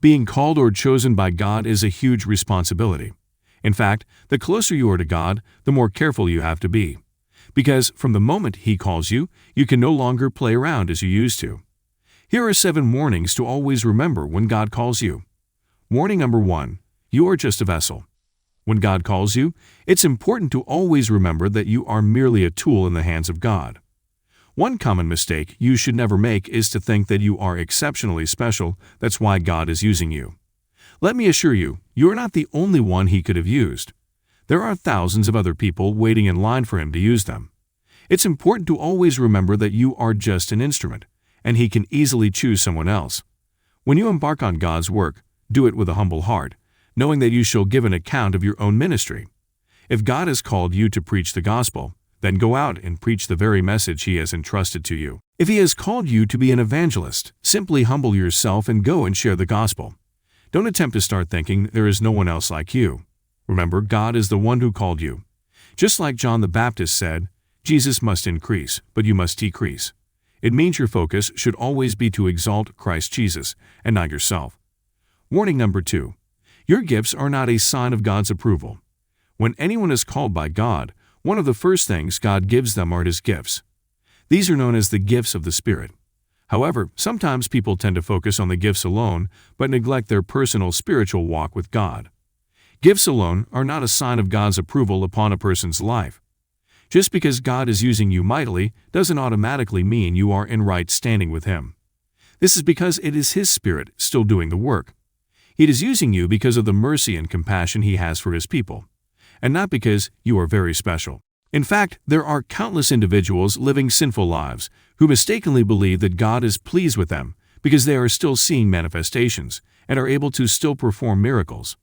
Being called or chosen by God is a huge responsibility. In fact, the closer you are to God, the more careful you have to be. Because from the moment He calls you, you can no longer play around as you used to. Here are 7 warnings to always remember when God calls you. Warning number 1. You are just a vessel. When God calls you, it's important to always remember that you are merely a tool in the hands of God. One common mistake you should never make is to think that you are exceptionally special, that's why God is using you. Let me assure you, you are not the only one He could have used. There are thousands of other people waiting in line for Him to use them. It's important to always remember that you are just an instrument, and He can easily choose someone else. When you embark on God's work, do it with a humble heart, knowing that you shall give an account of your own ministry. If God has called you to preach the gospel, then go out and preach the very message He has entrusted to you. If He has called you to be an evangelist, simply humble yourself and go and share the gospel. Don't attempt to start thinking there is no one else like you. Remember, God is the one who called you. Just like John the Baptist said, Jesus must increase, but you must decrease. It means your focus should always be to exalt Christ Jesus and not yourself. Warning number 2. Your gifts are not a sign of God's approval. When anyone is called by God, one of the first things God gives them are His gifts. These are known as the gifts of the Spirit. However, sometimes people tend to focus on the gifts alone, but neglect their personal spiritual walk with God. Gifts alone are not a sign of God's approval upon a person's life. Just because God is using you mightily doesn't automatically mean you are in right standing with Him. This is because it is His Spirit still doing the work. He is using you because of the mercy and compassion He has for His people, and not because you are very special. In fact, there are countless individuals living sinful lives who mistakenly believe that God is pleased with them because they are still seeing manifestations and are able to still perform miracles.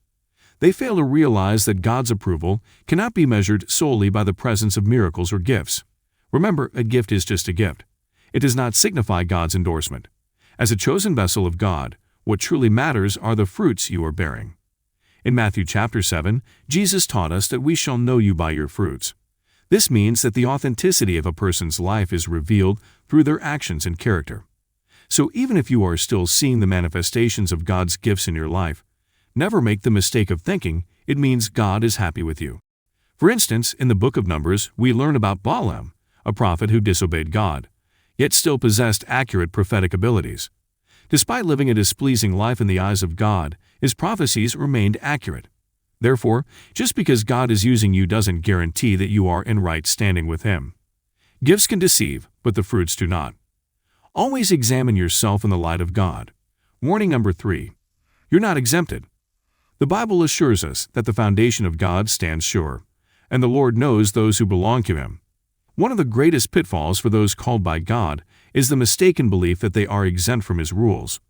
They fail to realize that God's approval cannot be measured solely by the presence of miracles or gifts. Remember, a gift is just a gift. It does not signify God's endorsement. As a chosen vessel of God, what truly matters are the fruits you are bearing. In Matthew chapter 7, Jesus taught us that we shall know you by your fruits. This means that the authenticity of a person's life is revealed through their actions and character. So even if you are still seeing the manifestations of God's gifts in your life, never make the mistake of thinking it means God is happy with you. For instance, in the book of Numbers, we learn about Balaam, a prophet who disobeyed God, yet still possessed accurate prophetic abilities. Despite living a displeasing life in the eyes of God, his prophecies remained accurate. Therefore, just because God is using you doesn't guarantee that you are in right standing with Him. Gifts can deceive, but the fruits do not. Always examine yourself in the light of God. Warning number 3. You're not exempted. The Bible assures us that the foundation of God stands sure, and the Lord knows those who belong to Him. One of the greatest pitfalls for those called by God is the mistaken belief that they are exempt from His rules.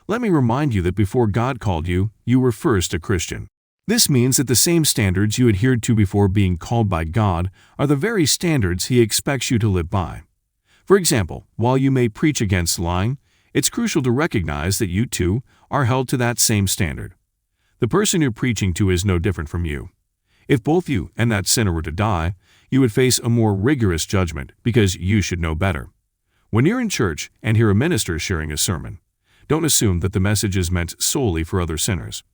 Let me remind you that before God called you, you were first a Christian. This means that the same standards you adhered to before being called by God are the very standards He expects you to live by. For example, while you may preach against lying, it's crucial to recognize that you too are held to that same standard. The person you're preaching to is no different from you. If both you and that sinner were to die, you would face a more rigorous judgment because you should know better. When you're in church and hear a minister sharing a sermon, don't assume that the message is meant solely for other sinners.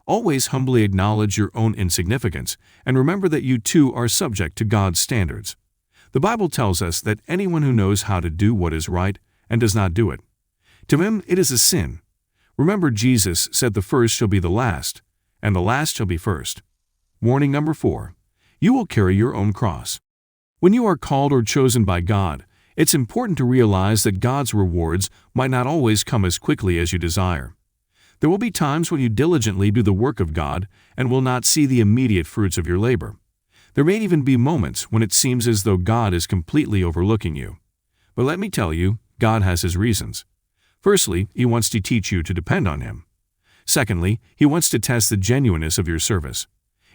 Always humbly acknowledge your own insignificance and remember that you too are subject to God's standards. The Bible tells us that anyone who knows how to do what is right and does not do it, to him it is a sin. Remember, Jesus said the first shall be the last, and the last shall be first. Warning number 4. You will carry your own cross. When you are called or chosen by God, it's important to realize that God's rewards might not always come as quickly as you desire. There will be times when you diligently do the work of God and will not see the immediate fruits of your labor. There may even be moments when it seems as though God is completely overlooking you. But let me tell you, God has His reasons. Firstly, He wants to teach you to depend on Him. Secondly, He wants to test the genuineness of your service.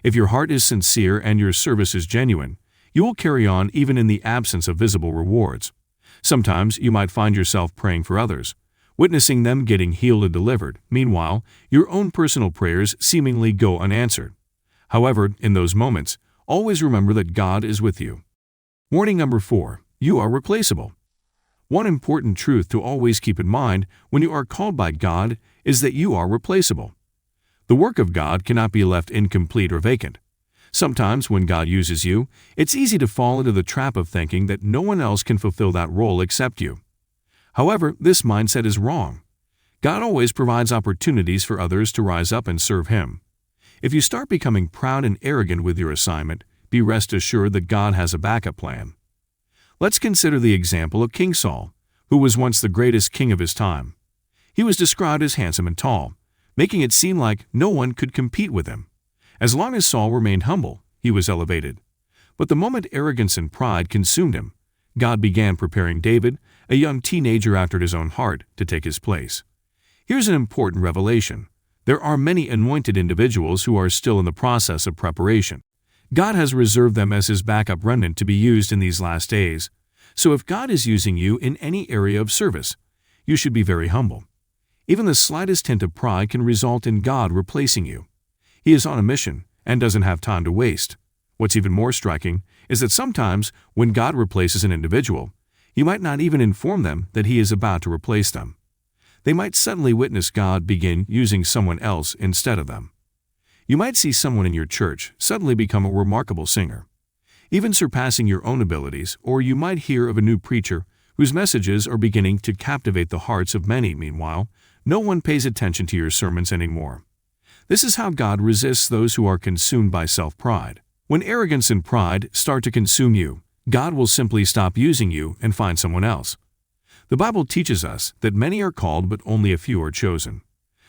If your heart is sincere and your service is genuine, you will carry on even in the absence of visible rewards. Sometimes you might find yourself praying for others, witnessing them getting healed and delivered. Meanwhile, your own personal prayers seemingly go unanswered. However, in those moments, always remember that God is with you. Warning number 4. You are replaceable. One important truth to always keep in mind when you are called by God is that you are replaceable. The work of God cannot be left incomplete or vacant. Sometimes when God uses you, it's easy to fall into the trap of thinking that no one else can fulfill that role except you. However, this mindset is wrong. God always provides opportunities for others to rise up and serve Him. If you start becoming proud and arrogant with your assignment, be rest assured that God has a backup plan. Let's consider the example of King Saul, who was once the greatest king of his time. He was described as handsome and tall, making it seem like no one could compete with him. As long as Saul remained humble, he was elevated. But the moment arrogance and pride consumed him, God began preparing David, a young teenager after his own heart, to take his place. Here's an important revelation. There are many anointed individuals who are still in the process of preparation. God has reserved them as His backup remnant to be used in these last days. So if God is using you in any area of service, you should be very humble. Even the slightest hint of pride can result in God replacing you. He is on a mission and doesn't have time to waste. What's even more striking is that sometimes when God replaces an individual, He might not even inform them that He is about to replace them. They might suddenly witness God begin using someone else instead of them. You might see someone in your church suddenly become a remarkable singer, even surpassing your own abilities, or you might hear of a new preacher whose messages are beginning to captivate the hearts of many. Meanwhile, no one pays attention to your sermons anymore. This is how God resists those who are consumed by self-pride. When arrogance and pride start to consume you, God will simply stop using you and find someone else. The Bible teaches us that many are called but only a few are chosen.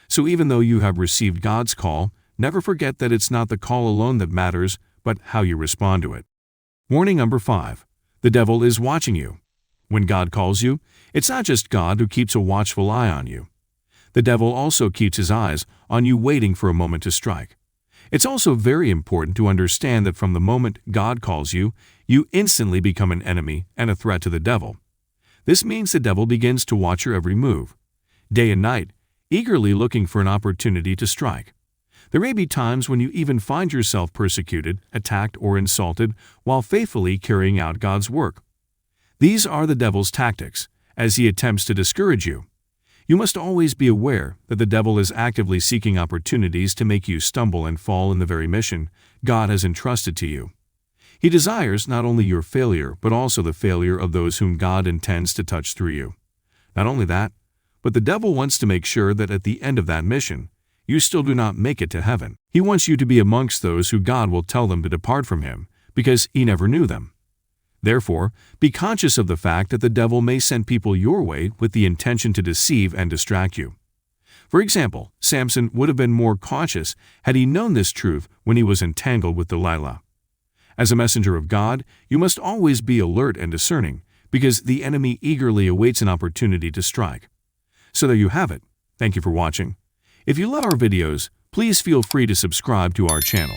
So even though you have received God's call, never forget that it's not the call alone that matters, but how you respond to it. Warning number 5. The devil is watching you. When God calls you, it's not just God who keeps a watchful eye on you. The devil also keeps his eyes on you, waiting for a moment to strike. It's also very important to understand that from the moment God calls you, you instantly become an enemy and a threat to the devil. This means the devil begins to watch your every move, day and night, eagerly looking for an opportunity to strike. There may be times when you even find yourself persecuted, attacked, or insulted while faithfully carrying out God's work. These are the devil's tactics, as he attempts to discourage you. You must always be aware that the devil is actively seeking opportunities to make you stumble and fall in the very mission God has entrusted to you. He desires not only your failure, but also the failure of those whom God intends to touch through you. Not only that, but the devil wants to make sure that at the end of that mission, you still do not make it to heaven. He wants you to be amongst those who God will tell them to depart from Him, because He never knew them. Therefore, be conscious of the fact that the devil may send people your way with the intention to deceive and distract you. For example, Samson would have been more cautious had he known this truth when he was entangled with Delilah. As a messenger of God, you must always be alert and discerning, because the enemy eagerly awaits an opportunity to strike. So there you have it. Thank you for watching. If you love our videos, please feel free to subscribe to our channel.